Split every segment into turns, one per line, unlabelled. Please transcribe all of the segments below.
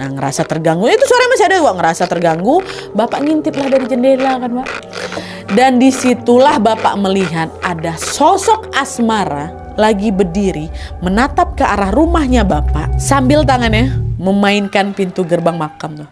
Nah, ngerasa terganggu, itu suaranya masih ada Wak, ngerasa terganggu, bapak ngintip lah dari jendela kan Wak. Dan disitulah bapak melihat ada sosok Asmara lagi berdiri menatap ke arah rumahnya bapak sambil tangannya memainkan pintu gerbang makam tuh.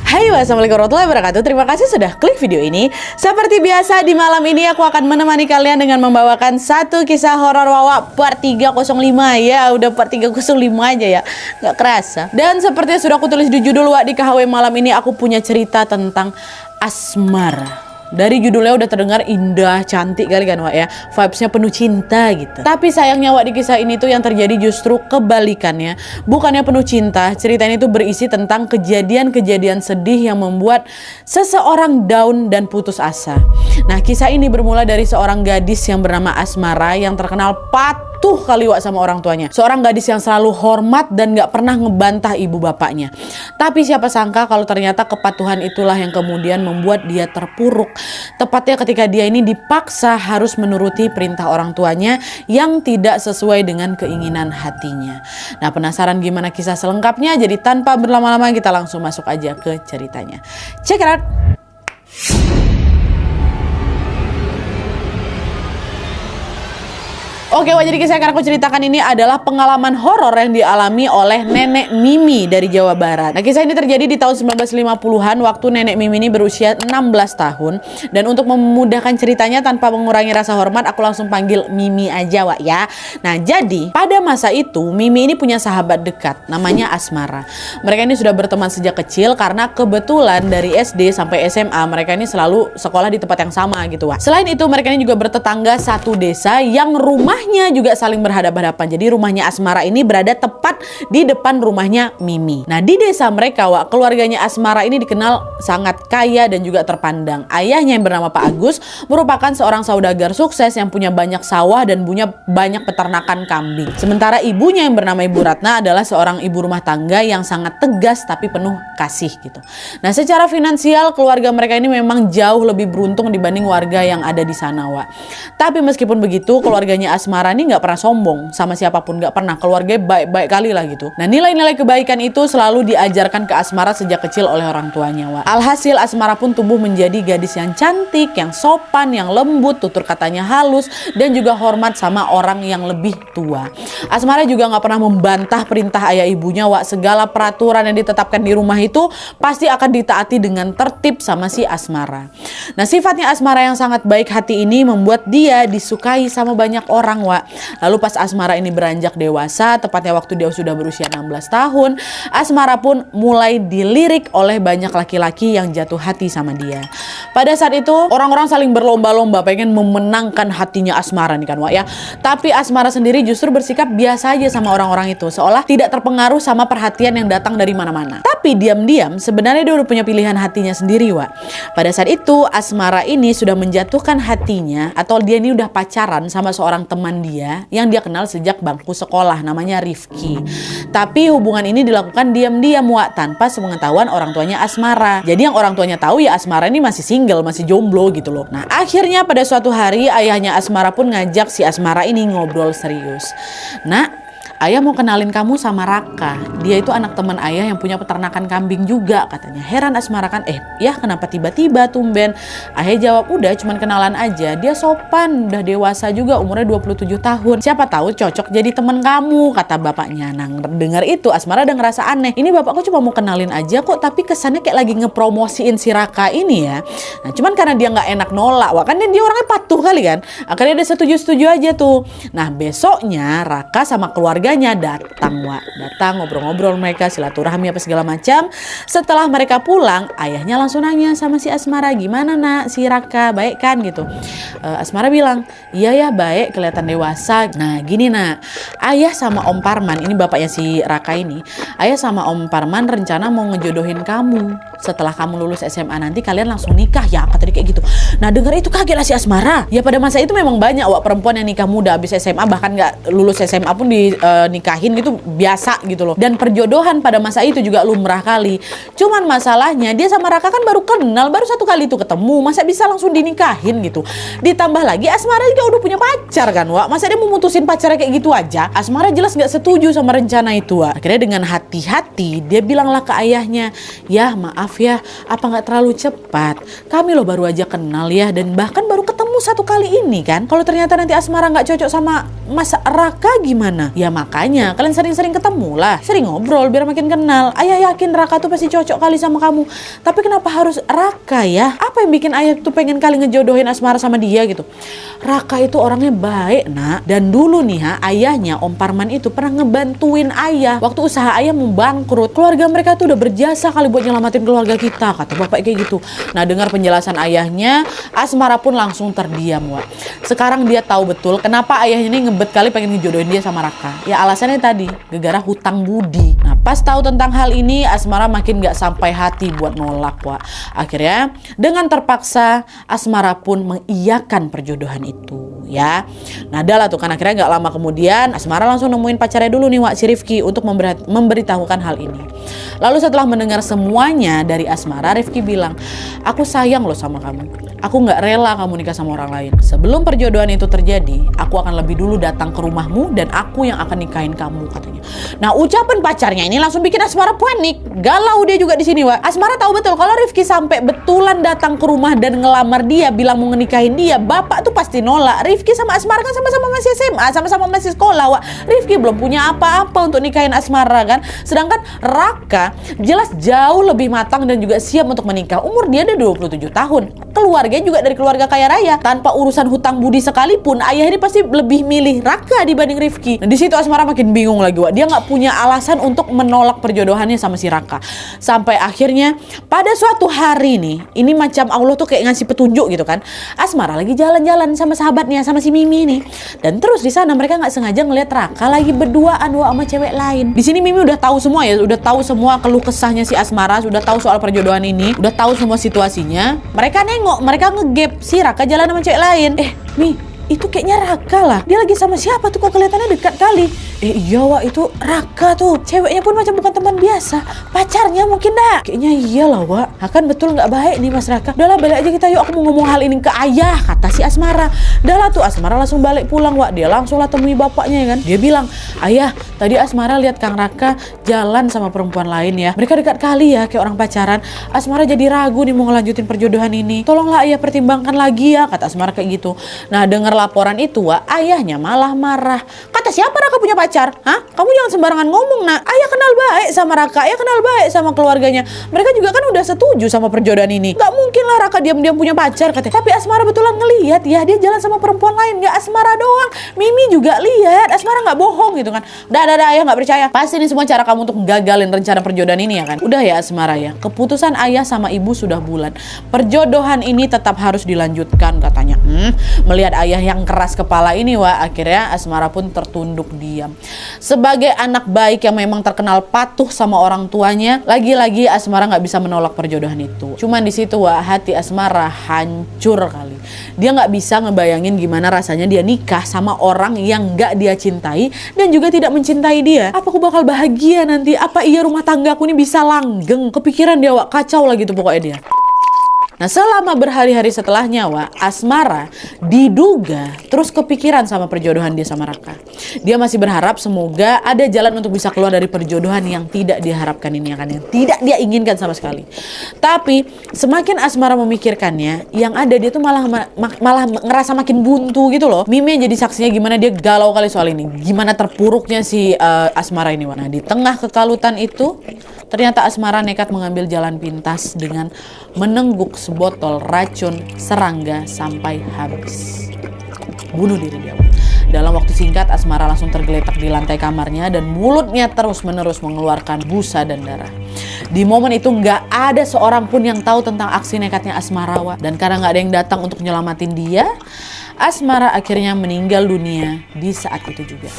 Hai, wassalamualaikum warahmatullahi wabarakatuh. Terima kasih sudah klik video ini. Seperti biasa di malam ini aku akan menemani kalian dengan membawakan satu kisah horor Wawa part 305. Ya udah part 305 aja ya, nggak kerasa. Dan seperti yang sudah aku tulis di judul Wak, di KHW malam ini aku punya cerita tentang Asmara. Dari judulnya udah terdengar indah, cantik kali kan Wak ya, vibesnya penuh cinta gitu. Tapi sayangnya Wak, di kisah ini tuh yang terjadi justru kebalikannya. Bukannya penuh cinta, cerita ini tuh berisi tentang kejadian-kejadian sedih yang membuat seseorang down dan putus asa. Nah, kisah ini bermula dari seorang gadis yang bernama Asmara yang terkenal patuh kali Wak sama orang tuanya. Seorang gadis yang selalu hormat dan gak pernah ngebantah ibu bapaknya. Tapi siapa sangka kalau ternyata kepatuhan itulah yang kemudian membuat dia terpuruk. Tepatnya ketika dia ini dipaksa harus menuruti perintah orang tuanya yang tidak sesuai dengan keinginan hatinya. Nah, penasaran gimana kisah selengkapnya? Jadi tanpa berlama-lama kita langsung masuk aja ke ceritanya. Check it out! Oke, jadi kisah yang akan aku ceritakan ini adalah pengalaman horor yang dialami oleh Nenek Mimi dari Jawa Barat. Nah, kisah ini terjadi di tahun 1950-an waktu Nenek Mimi ini berusia 16 tahun. Dan untuk memudahkan ceritanya tanpa mengurangi rasa hormat, aku langsung panggil Mimi aja Wak ya. Nah, jadi pada masa itu Mimi ini punya sahabat dekat namanya Asmara. Mereka ini sudah berteman sejak kecil karena kebetulan dari SD sampai SMA mereka ini selalu sekolah di tempat yang sama gitu Wak. Selain itu mereka ini juga bertetangga satu desa yang rumahnya juga saling berhadapan-hadapan. Jadi rumahnya Asmara ini berada tepat di depan rumahnya Mimi. Nah, di desa mereka Wak, keluarganya Asmara ini dikenal sangat kaya dan juga terpandang. Ayahnya yang bernama Pak Agus merupakan seorang saudagar sukses yang punya banyak sawah dan punya banyak peternakan kambing. Sementara ibunya yang bernama Ibu Ratna adalah seorang ibu rumah tangga yang sangat tegas tapi penuh kasih gitu. Nah, secara finansial keluarga mereka ini memang jauh lebih beruntung dibanding warga yang ada di sana Wak. Tapi meskipun begitu, keluarganya Asmara ini nggak pernah sombong sama siapapun, nggak pernah. Keluarganya baik-baik kali lah gitu. Nah, nilai-nilai kebaikan itu selalu diajarkan ke Asmara sejak kecil oleh orang tuanya Wak. Alhasil Asmara pun tumbuh menjadi gadis yang cantik, yang sopan, yang lembut, tutur katanya halus, dan juga hormat sama orang yang lebih tua. Asmara juga nggak pernah membantah perintah ayah ibunya Wak. Segala peraturan yang ditetapkan di rumah itu pasti akan ditaati dengan tertib sama si Asmara. Nah, sifatnya Asmara yang sangat baik hati ini membuat dia disukai sama banyak orang Wak. Lalu pas Asmara ini beranjak dewasa, tepatnya waktu dia sudah berusia 16 tahun, Asmara pun mulai dilirik oleh banyak laki-laki yang jatuh hati sama dia. Pada saat itu orang-orang saling berlomba-lomba pengen memenangkan hatinya Asmara nih kan Wak ya. Tapi Asmara sendiri justru bersikap biasa aja sama orang-orang itu, seolah tidak terpengaruh sama perhatian yang datang dari mana-mana. Tapi diam-diam sebenarnya dia udah punya pilihan hatinya sendiri Wak. Pada saat itu Asmara ini sudah menjatuhkan hatinya, atau dia ini udah pacaran sama seorang teman dia yang dia kenal sejak bangku sekolah, namanya Rifki. Tapi hubungan ini dilakukan diam-diam Wak, tanpa sepengetahuan orang tuanya Asmara. Jadi yang orang tuanya tahu ya Asmara ini masih single, masih jomblo gitu loh. Nah, akhirnya pada suatu hari ayahnya Asmara pun ngajak si Asmara ini ngobrol serius. Nah, ayah mau kenalin kamu sama Raka. Dia itu anak teman ayah yang punya peternakan kambing juga katanya. Heran Asmara kan, ya kenapa tiba-tiba tumben? Ayah jawab, udah cuman kenalan aja. Dia sopan, udah dewasa juga, umurnya 27 tahun. Siapa tahu cocok jadi teman kamu, kata bapaknya. Nah, dengar itu Asmara udah ngerasa aneh. Ini bapakku cuma mau kenalin aja kok, tapi kesannya kayak lagi ngepromosiin si Raka ini ya. Nah, cuman karena dia nggak enak nolak, Wak, kan dia orangnya patuh kali kan. Akhirnya dia setuju-setuju aja tuh. Nah, besoknya Raka sama keluarga datang Wak, datang ngobrol-ngobrol mereka, silaturahmi apa segala macam. Setelah mereka pulang, ayahnya langsung nanya sama si Asmara, gimana nak si Raka, baik kan gitu. Asmara bilang, iya ya baik, kelihatan dewasa. Nah gini nak, ayah sama Om Parman, ini bapaknya si Raka ini, ayah sama Om Parman rencana mau ngejodohin kamu. Setelah kamu lulus SMA nanti kalian langsung nikah ya, kata dia kayak gitu. Nah dengar itu kaget lah si Asmara. Ya pada masa itu memang banyak Wak perempuan yang nikah muda habis SMA, bahkan nggak lulus SMA pun nikahin gitu biasa gitu loh. Dan perjodohan pada masa itu juga lumrah kali. Cuman masalahnya dia sama Raka kan baru kenal, baru 1 kali itu ketemu, masa bisa langsung dinikahin gitu. Ditambah lagi Asmara juga udah punya pacar kan, Wak. Masa dia mau mutusin pacarnya kayak gitu aja? Asmara jelas gak setuju sama rencana itu, Wak. Akhirnya dengan hati-hati dia bilanglah ke ayahnya, "Ya maaf ya, apa gak terlalu cepat? Kami loh baru aja kenal ya, dan bahkan baru ketemu 1 kali ini kan. Kalau ternyata nanti Asmara gak cocok sama Mas Raka gimana? Ya makanya kalian sering-sering ketemu lah, sering ngobrol biar makin kenal. Ayah yakin Raka tuh pasti cocok kali sama kamu. Tapi kenapa harus Raka ya? Apa yang bikin ayah tuh pengen kali ngejodohin Asmara sama dia gitu?" Raka itu orangnya baik, Nak. Dan dulu nih ayahnya Om Parman itu pernah ngebantuin ayah waktu usaha ayah mau bangkrut. Keluarga mereka tuh udah berjasa kali buat nyelamatin keluarga kita, kata bapak kayak gitu. Nah, dengar penjelasan ayahnya, Asmara pun langsung terdiam, Wak. Sekarang dia tahu betul kenapa ayahnya ini ngebet kali pengen ngejodohin dia sama Raka. Ya alasannya tadi, gegara hutang budi. Nah, pas tahu tentang hal ini, Asmara makin gak sampai hati buat nolak, Wak. Akhirnya dengan terpaksa Asmara pun mengiyakan perjodohan itu, ya. Nah, adalah tuh kan akhirnya gak lama kemudian Asmara langsung nemuin pacarnya dulu nih, Wak, si Rifki, untuk memberitahukan hal ini. Lalu setelah mendengar semuanya dari Asmara, Rifki bilang, "Aku sayang loh sama kamu. Aku gak rela kamu nikah sama orang lain. Sebelum perjodohan itu terjadi, aku akan lebih dulu datang ke rumahmu dan aku yang akan nikahin kamu," katanya. Nah, ucapan pacarnya ini langsung bikin Asmara panik. Galau dia juga di sini, Wak. Asmara tahu betul kalau Rifki sampai betulan datang ke rumah dan ngelamar dia, bilang mau nikahin dia, bapak tuh pasti nolak. Rifki sama Asmara kan sama-sama masih SMA, sama-sama masih sekolah, Wak. Rifki belum punya apa-apa untuk nikahin Asmara kan. Sedangkan Raka jelas jauh lebih matang dan juga siap untuk menikah. Umur dia ada 27 tahun. Keluarganya juga dari keluarga kaya raya. Tanpa urusan hutang budi sekalipun, ayah ini pasti lebih milih Raka dibanding Rifki. Nah, di situ Asmara makin bingung lagi, Wak. Dia nggak punya alasan untuk menolak perjodohannya sama si Raka. Sampai akhirnya pada suatu hari nih, ini macam Allah tuh kayak ngasih petunjuk gitu kan. Asmara lagi jalan-jalan sama sahabatnya, sama si Mimi nih. Dan terus di sana mereka nggak sengaja ngeliat Raka lagi berduaan, Wak, sama cewek lain. Di sini Mimi udah tahu semua ya, udah tahu semua keluh kesahnya si Asmara, sudah tahu soal perjodohan ini, udah tahu semua situasinya. Mereka nengok, mereka ngegap si Raka jalan sama cewek lain. Mi, itu kayaknya Raka lah. Dia lagi sama siapa tuh, kok kelihatannya dekat kali? Iya, Wak, itu Raka tuh. Ceweknya pun macam bukan teman biasa, pacarnya mungkin dah. Kayaknya iyalah, Wak. Akan betul nggak baik nih Mas Raka. Udahlah, balik aja kita yuk, aku mau ngomong hal ini ke ayah, kata si Asmara. Udahlah tuh Asmara langsung balik pulang, Wak. Dia langsung lah temui bapaknya ya kan. Dia bilang, "Ayah, tadi Asmara lihat Kang Raka jalan sama perempuan lain ya. Mereka dekat kali ya, kayak orang pacaran. Asmara jadi ragu nih mau ngelanjutin perjodohan ini. Tolonglah ayah pertimbangkan lagi ya," kata Asmara kayak gitu. Nah, dengar laporan itu, Wak, ayahnya malah marah. "Kata siapa Raka punya pacar? Hah? Kamu jangan sembarangan ngomong, Nak. Ayah kenal baik sama Raka, ayah kenal baik sama keluarganya. Mereka juga kan udah setuju sama perjodohan ini. Gak mungkin lah Raka diam-diam punya pacar," katanya. "Tapi Asmara betulan ngelihat ya, dia jalan sama perempuan lain. Gak Asmara doang, Mimi juga lihat. Asmara gak bohong," gitu kan. Dah, ayah gak percaya. Pasti ini semua cara kamu untuk gagalin rencana perjodohan ini ya kan. Udah ya Asmara ya, keputusan ayah sama ibu sudah bulat. Perjodohan ini tetap harus dilanjutkan, katanya. Melihat ayah yang keras kepala ini, Wak, akhirnya Asmara pun tertunduk diam. Sebagai anak baik yang memang terkenal patuh sama orang tuanya, lagi-lagi Asmara nggak bisa menolak perjodohan itu. Cuman di situ, Wak, hati Asmara hancur kali. Dia nggak bisa ngebayangin gimana rasanya dia nikah sama orang yang nggak dia cintai dan juga tidak mencintai dia. Apa aku bakal bahagia nanti? Apa iya rumah tanggaku ini bisa langgeng? Kepikiran dia, Wak, kacau lah gitu pokoknya dia. Nah, selama berhari-hari setelahnya, Wak, Asmara diduga terus kepikiran sama perjodohan dia sama Raka. Dia masih berharap semoga ada jalan untuk bisa keluar dari perjodohan yang tidak diharapkan ini, ya kan, yang tidak dia inginkan sama sekali. Tapi semakin Asmara memikirkannya, yang ada dia tuh malah ngerasa makin buntu gitu loh. Mimi jadi saksinya gimana dia galau kali soal ini, gimana terpuruknya si Asmara ini, Wak. Nah, di tengah kekalutan itu, ternyata Asmara nekat mengambil jalan pintas dengan menengguk sebotol racun serangga sampai habis. Bunuh diri dia. Dalam waktu singkat, Asmara langsung tergeletak di lantai kamarnya dan mulutnya terus-menerus mengeluarkan busa dan darah. Di momen itu nggak ada seorang pun yang tahu tentang aksi nekatnya Asmara, Wak. Dan karena nggak ada yang datang untuk nyelamatin dia, Asmara akhirnya meninggal dunia di saat itu juga.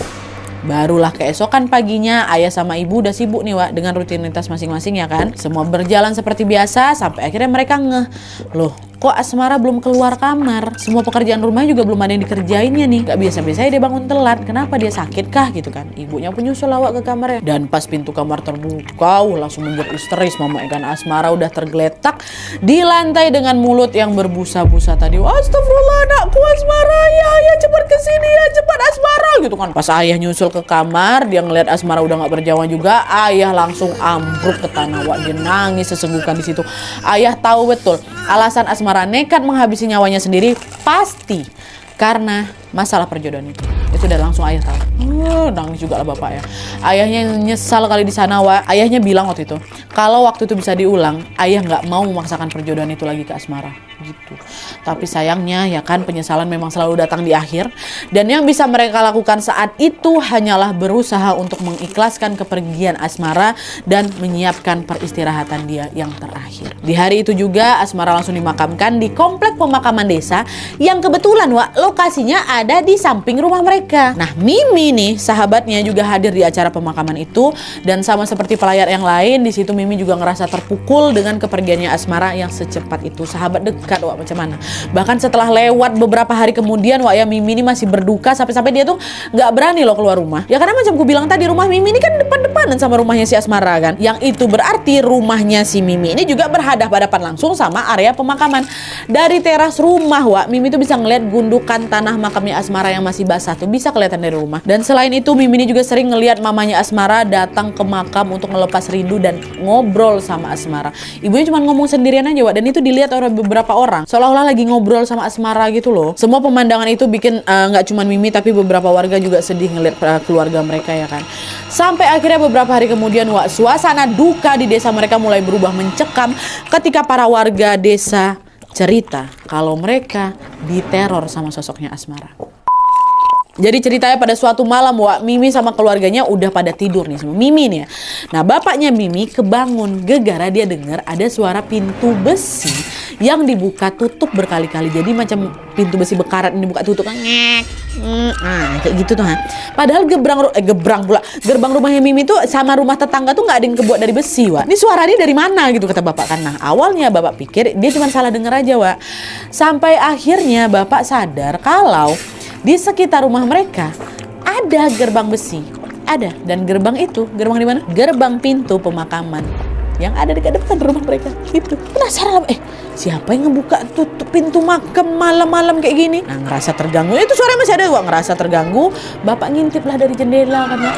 Barulah keesokan paginya, ayah sama ibu udah sibuk nih, Wak, dengan rutinitas masing-masing ya kan. Semua berjalan seperti biasa sampai akhirnya mereka ngeh, loh kok Asmara belum keluar kamar? Semua pekerjaan rumahnya juga belum ada yang dikerjainnya nih. Gak biasa-biasanya dia bangun telat. Kenapa, dia sakit kah gitu kan? Ibunya pun nyusul awak ke kamarnya. Dan pas pintu kamar terbuka, langsung menjerit histeris. Mama ikan Asmara udah tergeletak di lantai dengan mulut yang berbusa-busa tadi. Astagfirullah, anakku Asmara, ya cepat kesini ya, cepat Asmara gitu kan. Pas ayah nyusul ke kamar, dia ngeliat Asmara udah gak berjawab juga, ayah langsung ambruk ke tanah. Wak, dia nangis sesenggukan di situ. Ayah tahu betul alasan Asmara nekat menghabisi nyawanya sendiri pasti karena masalah perjodohan itu. Itu udah langsung ayah tahu. Nangis juga lah bapak ya. Ayahnya nyesal kali di sana, Wak. Ayahnya bilang waktu itu, kalau waktu itu bisa diulang, ayah nggak mau memaksakan perjodohan itu lagi ke Asmara. Gitu. Tapi sayangnya ya kan, penyesalan memang selalu datang di akhir. Dan yang bisa mereka lakukan saat itu hanyalah berusaha untuk mengikhlaskan kepergian Asmara dan menyiapkan peristirahatan dia yang terakhir. Di hari itu juga Asmara langsung dimakamkan di komplek pemakaman desa yang kebetulan, Wak, lokasinya ada di samping rumah mereka. Nah, Mimi nih, sahabatnya juga hadir di acara pemakaman itu, dan sama seperti pelayar yang lain, di situ Mimi juga ngerasa terpukul dengan kepergiannya Asmara yang secepat itu. Sahabat dekat, Wak, macam mana? Bahkan setelah lewat beberapa hari kemudian, Wak, ya, Mimi ini masih berduka sampai-sampai dia tuh nggak berani loh keluar rumah. Ya karena macam ku bilang tadi, rumah Mimi ini kan depan-depanan sama rumahnya si Asmara kan. Yang itu berarti rumahnya si Mimi ini juga berhadapan-hadapan langsung sama area pemakaman. Dari teras rumah, Wak, Mimi tuh bisa ngeliat gundukan tanah makamnya Asmara yang masih basah tuh, bisa kelihatan dari rumah. Dan selain itu, Mimi ini juga sering ngeliat mamanya Asmara datang ke makam untuk melepas rindu dan ngobrol sama Asmara. Ibunya cuma ngomong sendirian aja, Wak, dan itu dilihat oleh beberapa orang seolah-olah lagi ngobrol sama Asmara gitu loh. Semua pemandangan itu bikin nggak cuma Mimi tapi beberapa warga juga sedih ngeliat keluarga mereka ya kan. Sampai akhirnya beberapa hari kemudian, Wak, suasana duka di desa mereka mulai berubah mencekam ketika para warga desa cerita kalau mereka diteror sama sosoknya Asmara. Jadi ceritanya pada suatu malam, Wak, Mimi sama keluarganya udah pada tidur nih sama Mimi nih ya. Nah, bapaknya Mimi kebangun gegara dia dengar ada suara pintu besi yang dibuka tutup berkali-kali. Jadi macam pintu besi bekarat ini buka tutup ngek. Kayak gitu tuh. Padahal gerbang rumahnya Mimi tuh sama rumah tetangga tuh nggak ada yang kebuat dari besi, Wak. Ini suaranya dari mana gitu kata bapak kan. Nah, awalnya bapak pikir dia cuma salah dengar aja, Wak. Sampai akhirnya bapak sadar kalau di sekitar rumah mereka ada gerbang besi. Ada. Dan gerbang itu, gerbang di mana? Gerbang pintu pemakaman yang ada dekat depan rumah mereka. Gitu. Penasaran lah, siapa yang ngebuka tutup pintu makam malam-malam kayak gini? Nah, ngerasa terganggu. Itu suaranya masih ada, Wak. Ngerasa terganggu, bapak ngintip lah dari jendela kan, ya.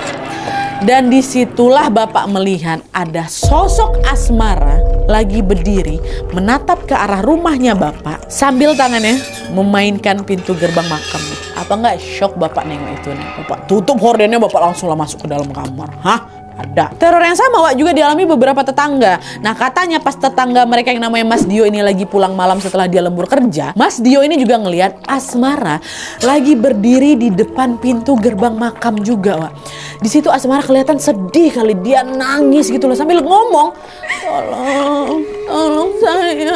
Dan disitulah bapak melihat ada sosok Asmara lagi berdiri menatap ke arah rumahnya bapak sambil tangannya memainkan pintu gerbang makam. Apa nggak shock bapak nengok itu nih? Bapak tutup hordennya, bapak langsung lah masuk ke dalam kamar. Hah? Ada. Teror yang sama, Wak, juga dialami beberapa tetangga. Nah, katanya pas tetangga mereka yang namanya Mas Dio ini lagi pulang malam setelah dia lembur kerja, Mas Dio ini juga ngelihat Asmara lagi berdiri di depan pintu gerbang makam juga, Wak. Di situ Asmara kelihatan sedih kali, dia nangis gitu loh sambil ngomong, tolong saya.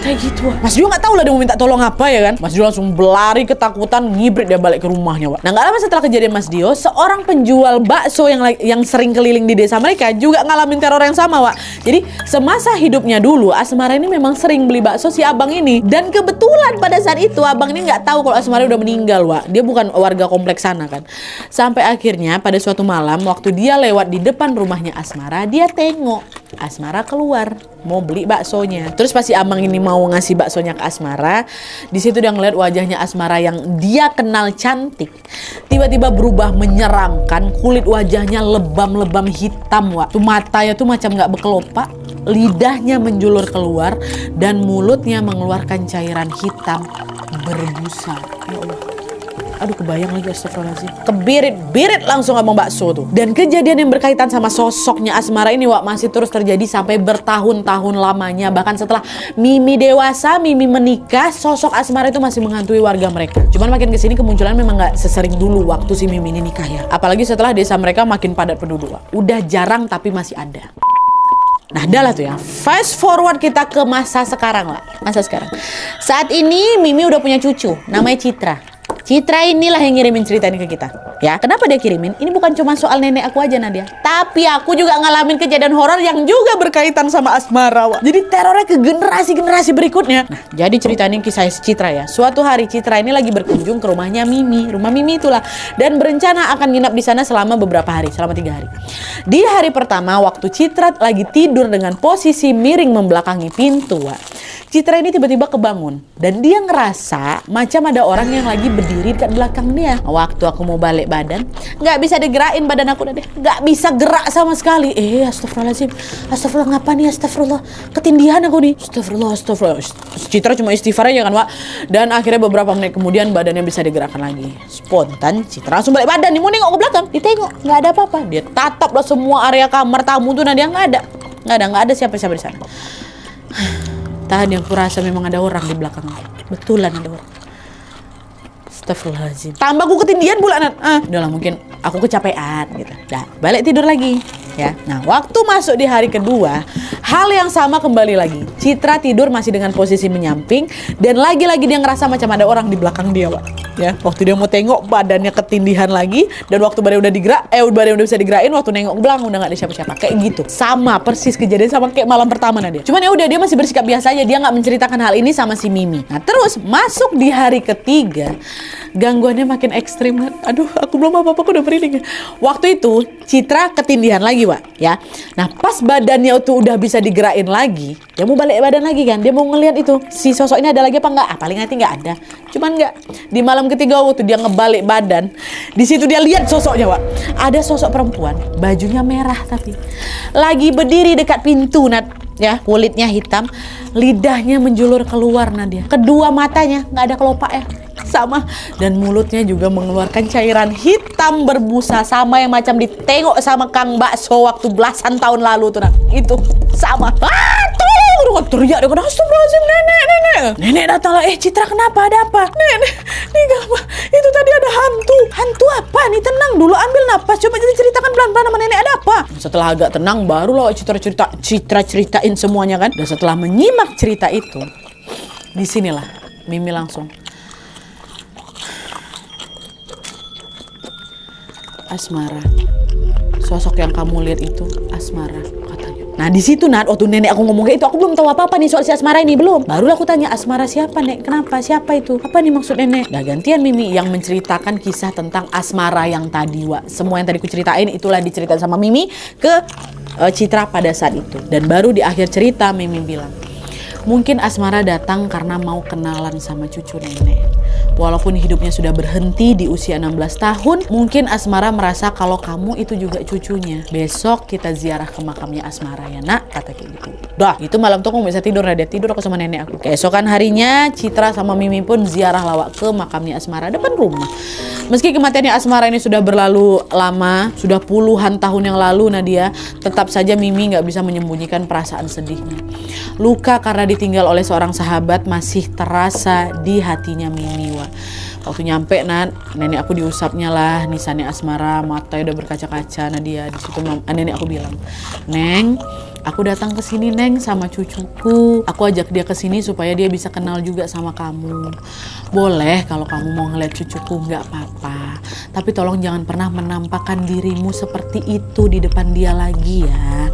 Kayak gitu, Wak. Mas Dio nggak tahu lah dia mau minta tolong apa ya kan. Mas Dio langsung berlari ketakutan, ngibrit dia balik ke rumahnya, Wak. Nah, nggak lama setelah kejadian Mas Dio, seorang penjual bakso yang sering keliling di desa mereka juga ngalamin teror yang sama, Wak. Jadi semasa hidupnya dulu Asmara ini memang sering beli bakso si abang ini, dan kebetulan pada saat itu abang ini nggak tahu kalau Asmara udah meninggal, Wak. Dia bukan warga kompleks sana kan. Sampai akhirnya pada suatu malam waktu dia lewat di depan rumahnya Asmara, dia tengok Asmara keluar mau beli baksonya. Terus pas si abang ini mau ngasih baksonya ke Asmara, di situ dia ngeliat wajahnya Asmara yang dia kenal cantik tiba-tiba berubah menyeramkan. Kulit wajahnya lebam-lebam hitam, Wak. Tuh matanya tuh macam nggak berkelopak, lidahnya menjulur keluar dan mulutnya mengeluarkan cairan hitam berbusa. Ya Allah. Aduh, kebayang lagi, astagfirullahaladzim. Kebirit-birit langsung abang bakso tuh. Dan kejadian yang berkaitan sama sosoknya Asmara ini, Wak, masih terus terjadi sampai bertahun-tahun lamanya. Bahkan setelah Mimi dewasa, Mimi menikah, sosok Asmara itu masih menghantui warga mereka. Cuman makin kesini kemunculan memang gak sesering dulu waktu si Mimi ini nikah ya. Apalagi setelah desa mereka makin padat penduduk, Wak. Udah jarang tapi masih ada. Nah, adalah tuh ya. Fast forward kita ke masa sekarang, Wak. Masa sekarang. Saat ini Mimi udah punya cucu, namanya Citra. Citra inilah yang ngirimin cerita ini ke kita. Ya, kenapa dia kirimin? Ini bukan cuma soal nenek aku aja Nadia, tapi aku juga ngalamin kejadian horor yang juga berkaitan sama asmara, Wak. Jadi terornya ke generasi-generasi berikutnya. Nah, jadi cerita ini kisah Citra ya. Suatu hari Citra ini lagi berkunjung ke rumahnya Mimi, rumah Mimi itulah, dan berencana akan nginap di sana selama beberapa hari, selama 3 hari. Di hari pertama, waktu Citra lagi tidur dengan posisi miring membelakangi pintu, Wak, Citra ini tiba-tiba kebangun dan dia ngerasa macam ada orang yang lagi berdiri dekat belakang dia. Waktu aku mau balik badan, nggak bisa digerakin badan aku, nggak bisa gerak sama sekali. Astagfirullahaladzim, astagfirullah, ngapa nih, astagfirullah, ketindihan aku nih, astagfirullah. Citra cuma istighfar aja kan, Wak. Dan akhirnya beberapa menit kemudian badannya bisa digerakkan lagi. Spontan Citra langsung balik badan nih, mau nengok ke belakang, ditengok nggak ada apa-apa. Dia tatap lah semua area kamar tamu tuh, Nadia nggak ada siapa-siapa di sana. Tahan, yang kurasa memang ada orang di belakang. Betulan ada orang. Astagfirullahaladzim. Tambah aku ketindihan pula. Udahlah, mungkin aku kecapean gitu. Dah, balik tidur lagi. Ya. Nah, waktu masuk di hari kedua, hal yang sama kembali lagi. Citra tidur masih dengan posisi menyamping dan lagi-lagi dia ngerasa macam ada orang di belakang dia, Pak. Ya, waktu dia mau tengok badannya ketindihan lagi, dan waktu badannya udah bisa digerakin, waktu nengok ke belakang udah nggak ada siapa-siapa. Kayak gitu. Sama persis kejadian sama kayak malam pertama Nadia. Cuman ya udah, dia masih bersikap biasa aja, dia nggak menceritakan hal ini sama si Mimi. Nah, terus masuk di hari ketiga, gangguannya makin ekstrim. Aduh, aku belum apa-apa, aku udah merinding. Waktu itu Citra ketindihan lagi, Wak, ya. Nah, pas badannya tuh udah bisa digerakin lagi, dia mau balik badan lagi kan. Dia mau ngeliat itu, si sosok ini ada lagi apa enggak? Paling nanti nggak ada. Cuman nggak. Di malam ketiga waktu dia ngebalik badan, di situ dia lihat sosoknya, Wak. Ada sosok perempuan, bajunya merah tapi lagi berdiri dekat pintu, Nat. Ya, kulitnya hitam, lidahnya menjulur keluar, Nadia. Kedua matanya nggak ada kelopak ya. Sama, dan mulutnya juga mengeluarkan cairan hitam berbusa, sama yang macam ditengok sama Kang Bakso waktu belasan tahun lalu tuh, nah. Itu sama. Tolong, teriak dia, astagfirullahaladzim, nenek datanglah. Citra, kenapa, ada apa? Nenek, apa? Itu tadi ada hantu apa nih? Tenang dulu, ambil napas, coba ceritakan pelan-pelan sama nenek, ada apa? Setelah agak tenang, barulah Citra ceritain semuanya kan. Dan setelah menyimak cerita itu, disinilah Mimi langsung, asmara, sosok yang kamu lihat itu asmara, katanya. Nah, di situ, Nat, waktu nenek aku ngomong kayak itu, aku belum tahu apa-apa nih soal si asmara ini, belum. Barulah aku tanya, asmara siapa, Nek? Kenapa? Siapa itu? Apa nih maksud nenek? Nah, gantian Mimi yang menceritakan kisah tentang asmara yang tadi, Wak. Semua yang tadi ku ceritain itulah diceritain sama Mimi ke Citra pada saat itu. Dan baru di akhir cerita Mimi bilang, mungkin asmara datang karena mau kenalan sama cucu nenek. Walaupun hidupnya sudah berhenti di usia 16 tahun, mungkin asmara merasa kalau kamu itu juga cucunya. Besok kita ziarah ke makamnya asmara ya, Nak, kata kayak gitu. Dah, itu malam tuh aku bisa tidur, Nadia. Tidur aku sama nenek aku. Keesokan harinya, Citra sama Mimi pun ziarah lawak ke makamnya asmara depan rumah. Meski kematiannya asmara ini sudah berlalu lama, sudah puluhan tahun yang lalu, Nadia, tetap saja Mimi nggak bisa menyembunyikan perasaan sedihnya. Luka karena ditinggal oleh seorang sahabat masih terasa di hatinya Mimi, Wak. Waktu nyampe, nenek aku diusapnya lah nisannya asmara, matanya udah berkaca-kaca. Nadia, di situ nenek aku bilang, Neng, aku datang ke sini, Neng, sama cucuku. Aku ajak dia ke sini supaya dia bisa kenal juga sama kamu. Boleh kalau kamu mau ngeliat cucuku, nggak apa-apa. Tapi tolong jangan pernah menampakkan dirimu seperti itu di depan dia lagi ya.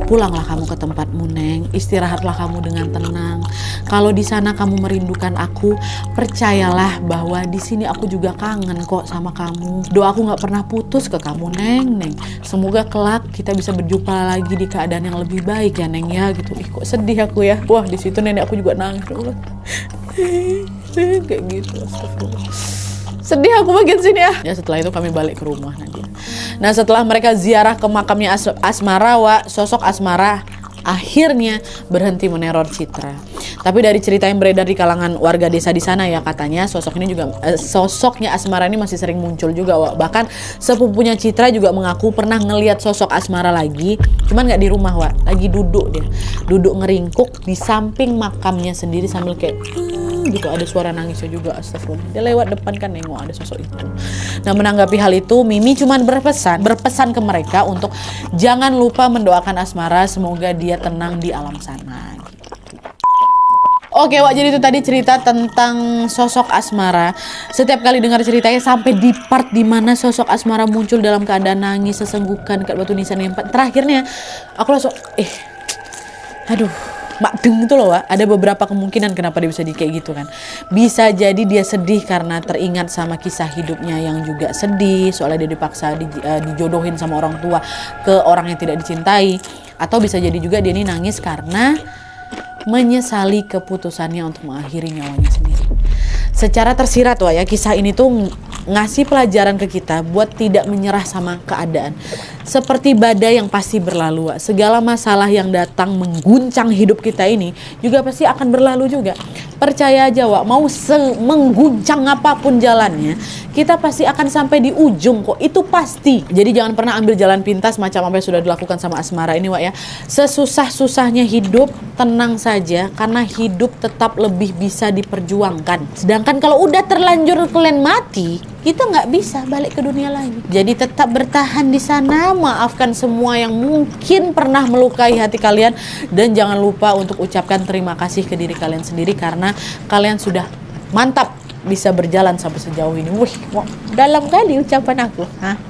Pulanglah kamu ke tempatmu, Neng. Istirahatlah kamu dengan tenang. Kalau di sana kamu merindukan aku, percayalah bahwa di sini aku juga kangen kok sama kamu. Doaku nggak pernah putus ke kamu, Neng. Semoga kelak kita bisa berjumpa lagi di keadaan yang lebih baik ya, Neng ya, gitu. Kok sedih aku ya. Wah, di situ nenek aku juga nangis. Kayak gitu, astagfirullah. Sedih aku bagian sini ya. Ya, setelah itu kami balik ke rumah, Nadia. Nah, setelah mereka ziarah ke makamnya asmara, Wak, sosok asmara akhirnya berhenti meneror Citra. Tapi dari cerita yang beredar di kalangan warga desa di sana ya, katanya sosoknya asmara ini masih sering muncul juga, Wak. Bahkan sepupunya Citra juga mengaku pernah ngelihat sosok asmara lagi, cuman nggak di rumah, Wak. Lagi duduk dia, duduk ngeringkuk di samping makamnya sendiri sambil kayak gitu, ada suara nangisnya juga, astagfirullah. Dia lewat depan kan, nengok ada sosok itu. Nah, menanggapi hal itu, Mimi cuman berpesan ke mereka untuk jangan lupa mendoakan asmara, semoga dia tenang di alam sana. Oke, Wak, jadi itu tadi cerita tentang sosok Asmara. Setiap kali dengar ceritanya sampai di part dimana sosok Asmara muncul dalam keadaan nangis sesenggukan dekat batu nisan yang terakhirnya, aku langsung aduh, makdeng itu loh, Wak. Ada beberapa kemungkinan kenapa dia bisa di kayak gitu kan. Bisa jadi dia sedih karena teringat sama kisah hidupnya yang juga sedih, soalnya dia dipaksa dijodohin sama orang tua ke orang yang tidak dicintai. Atau bisa jadi juga dia ini nangis karena menyesali keputusannya untuk mengakhiri nyawanya sendiri. Secara tersirat, Wak, ya, kisah ini tuh ngasih pelajaran ke kita buat tidak menyerah sama keadaan. Seperti badai yang pasti berlalu, Wak. Segala masalah yang datang mengguncang hidup kita ini juga pasti akan berlalu juga. Percaya aja, Wak, mau mengguncang apapun jalannya, kita pasti akan sampai di ujung kok, itu pasti. Jadi jangan pernah ambil jalan pintas macam apa yang sudah dilakukan sama Asmara ini, Wak, ya. Sesusah-susahnya hidup, tenang saja, karena hidup tetap lebih bisa diperjuangkan. Sedangkan kalau udah terlanjur kalian mati, kita nggak bisa balik ke dunia lagi. Jadi tetap bertahan di sana, maafkan semua yang mungkin pernah melukai hati kalian, dan jangan lupa untuk ucapkan terima kasih ke diri kalian sendiri karena kalian sudah mantap bisa berjalan sampai sejauh ini. Wih, wow, dalam kali ucapan aku.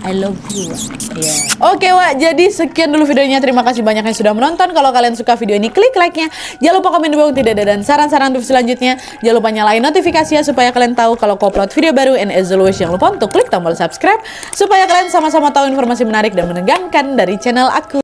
I love you. Yeah. Oke, Wak, jadi sekian dulu videonya. Terima kasih banyak yang sudah menonton. Kalau kalian suka video ini, klik like-nya. Jangan lupa komen di bawah tidak ada, dan saran-saran untuk selanjutnya. Jangan lupa nyalain notifikasinya supaya kalian tahu kalau aku upload video baru. And as always, jangan lupa untuk klik tombol subscribe supaya kalian sama-sama tahu informasi menarik dan menegangkan dari channel aku.